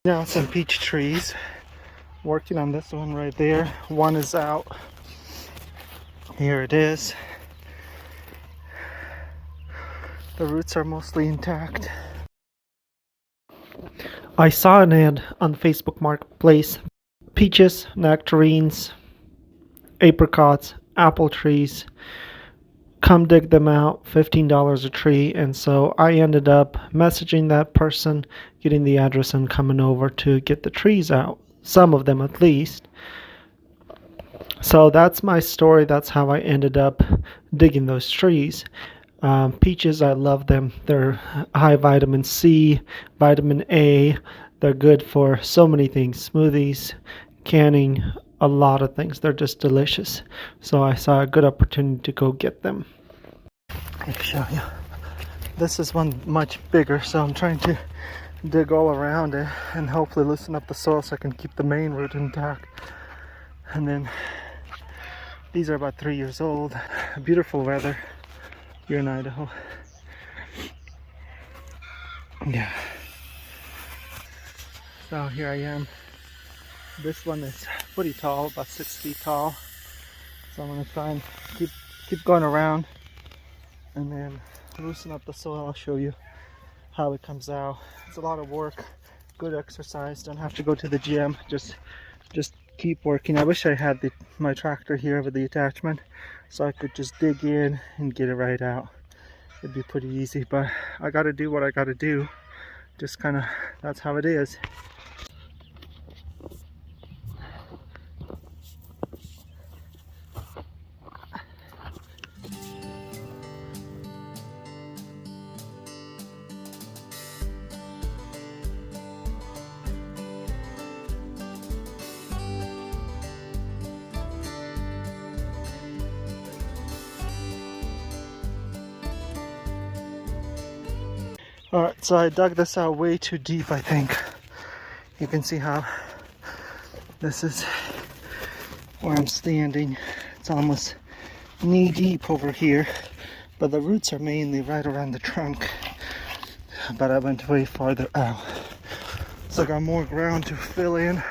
Now some peach trees. Working on this one right there. One is out. Here it is. The roots are mostly intact. I saw an ad on Facebook Marketplace. Peaches, nectarines, apricots, apple trees. Come dig them out, $15 a tree. And so I ended up messaging that person, getting the address, and coming over to get the trees out. Some of them at least. So that's my story. That's how I ended up digging those trees. Peaches, I love them. They're high vitamin C, vitamin A. They're good for so many things. Smoothies, canning, a lot of things. They're just delicious. So I saw a good opportunity to go get them. Let me show you. This is one much bigger, so I'm trying to dig all around it and hopefully loosen up the soil so I can keep the main root intact. And then these are about 3 years old. Beautiful weather here in Idaho. Yeah. So here I am. This one is pretty tall, about 6 feet tall. So I'm gonna try and keep going around and then loosen up the soil. I'll show you how it comes out. It's a lot of work, good exercise. Don't have to go to the gym. Just keep working. I wish I had my tractor here with the attachment so I could just dig in and get it right out. It'd be pretty easy, but I gotta do what I gotta do. Just kind of, that's how it is. Alright, so I dug this out way too deep, I think. You can see how this is where I'm standing. It's almost knee deep over here, but the roots are mainly right around the trunk. But I went way farther out. So I got more ground to fill in.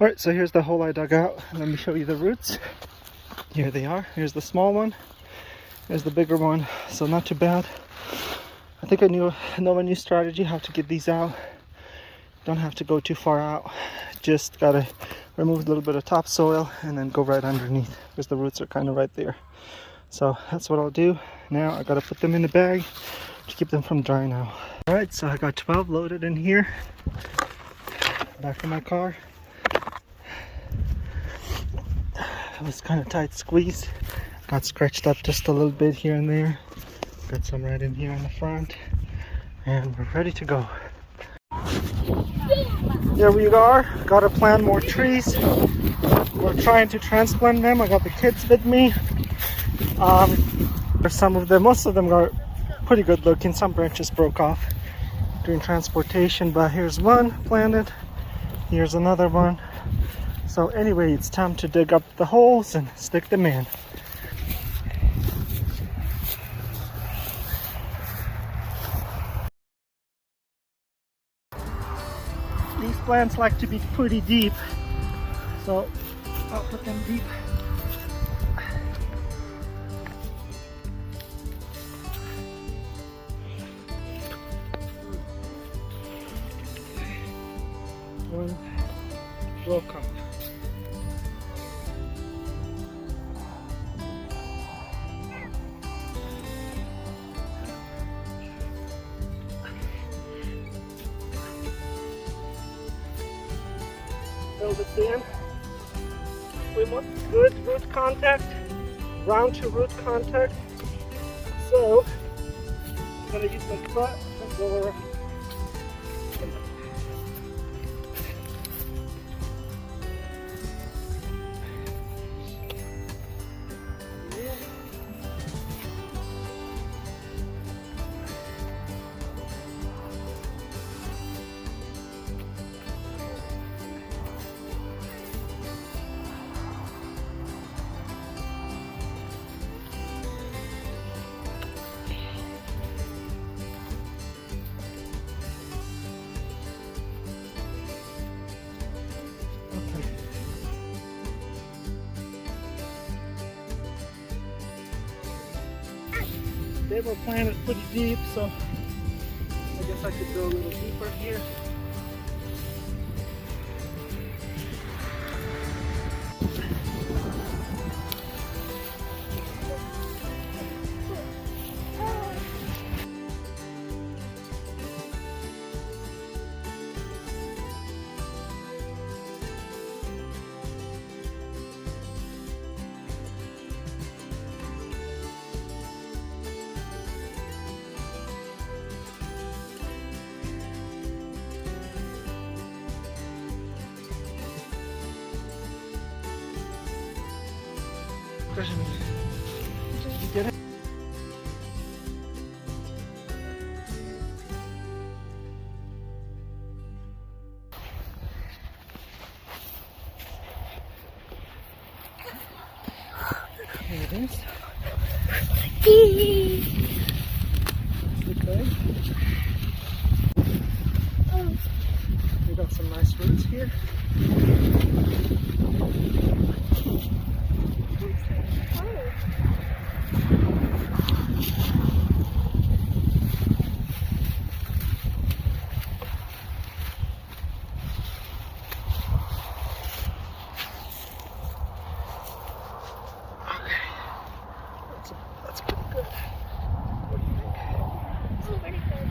Alright, so here's the hole I dug out. Let me show you the roots. Here they are. Here's the small one. Here's the bigger one. So not too bad. I think I know a new strategy how to get these out. Don't have to go too far out. Just gotta remove a little bit of topsoil and then go right underneath because the roots are kind of right there. So that's what I'll do. Now I gotta put them in a bag to keep them from drying out. Alright, so I got 12 loaded in here. Back in my car. It was kind of tight squeeze. Got scratched up just a little bit here and there. Got some right in here in the front. And we're ready to go. Here we are. Gotta plant more trees. We're trying to transplant them. I got the kids with me. Some of them, most of them are pretty good looking. Some branches broke off during transportation, but here's one planted. Here's another one. So anyway, it's time to dig up the holes and stick them in. These plants like to be pretty deep, so I'll put them deep. One broke off. Build it in. We want good root contact, round to root contact. So I'm gonna use my foot and go around. They were planted pretty deep, so I guess I could go a little deeper here. Did you get it? Here it is. Okay. We got some nice roots here. That's pretty good. What do you think? It's pretty good.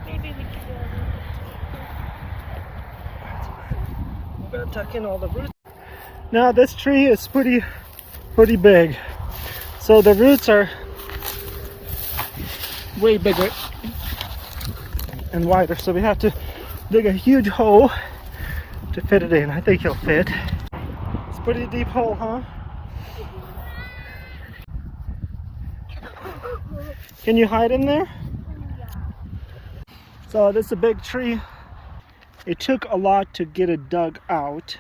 Maybe we can go a little bit. I'm gonna tuck in all the roots. Now this tree is pretty big. So the roots are way bigger and wider. So we have to dig a huge hole to fit it in. I think it'll fit. It's a pretty deep hole, huh? Can you hide in there? So this is a big tree. It took a lot to get it dug out.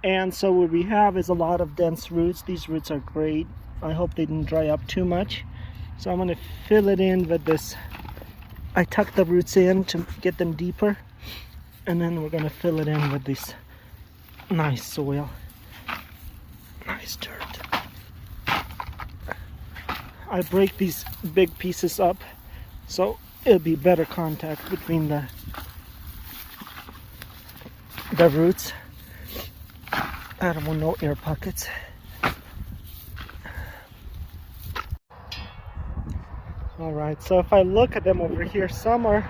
And so what we have is a lot of dense roots. These roots are great. I hope they didn't dry up too much. So I'm gonna fill it in with this. I tucked the roots in to get them deeper. And then we're gonna fill it in with this nice soil. Nice dirt. I break these big pieces up so it'll be better contact between the roots. I don't want no air pockets. Alright, so if I look at them over here, some are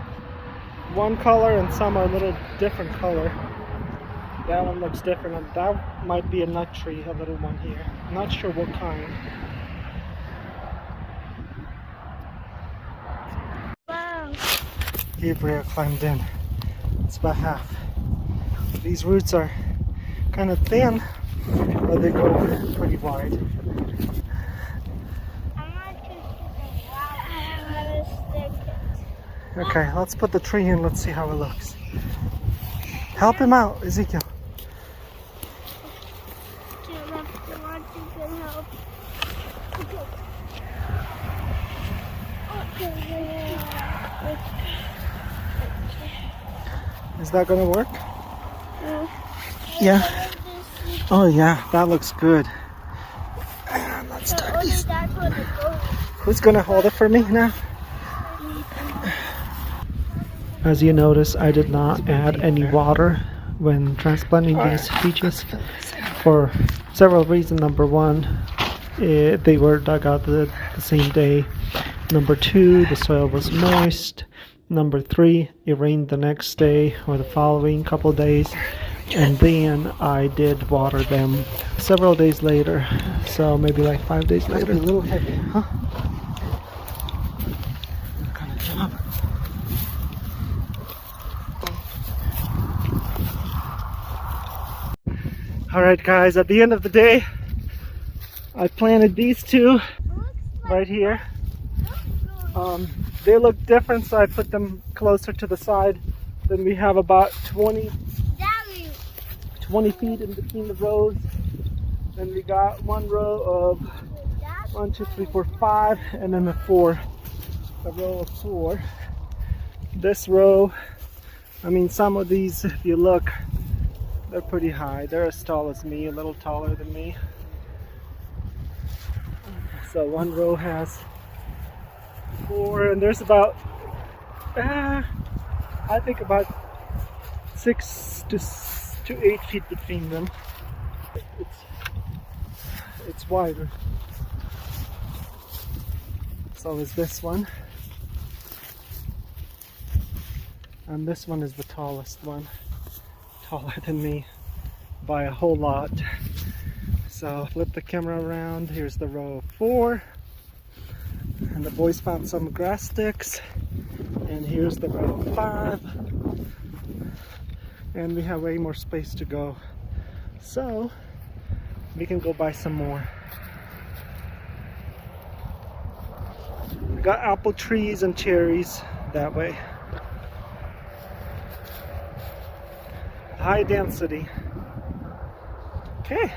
one color and some are a little different color. That one looks different, and that might be a nut tree, a little one here. I'm not sure what kind. Wow. Gabriel climbed in. It's about half. These roots are kind of thin, but they go pretty wide. Okay, let's put the tree in. Let's see how it looks. Help him out, Ezekiel. Is that gonna work? Yeah. Oh yeah, that looks good. Let's start these. Who's gonna hold it for me now? As you notice, I did not add any water when transplanting these peaches for several reasons. Number one, they were dug out the same day. Number two, the soil was moist. Number three, it rained the next day or the following couple days. And then I did water them several days later. So maybe like 5 days later. A little heavy, huh? Kind of job. Alright guys, at the end of the day, I planted these two right here. They look different, so I put them closer to the side. Then we have about 20 feet in between the rows. Then we got one row of 1, 2, 3, 4, 5, and then a row of 4. This row, I mean, some of these, if you look, they're pretty high. They're as tall as me, a little taller than me. So one row has 4, and there's about, I think about 6 to 8 feet between them. It's wider. So is this one. And this one is the tallest one. Taller than me by a whole lot. So flip the camera around. Here's the row of 4. And the boys found some grass sticks. And here's the row of 5. And we have way more space to go. So we can go buy some more. We got apple trees and cherries that way. High density. Okay.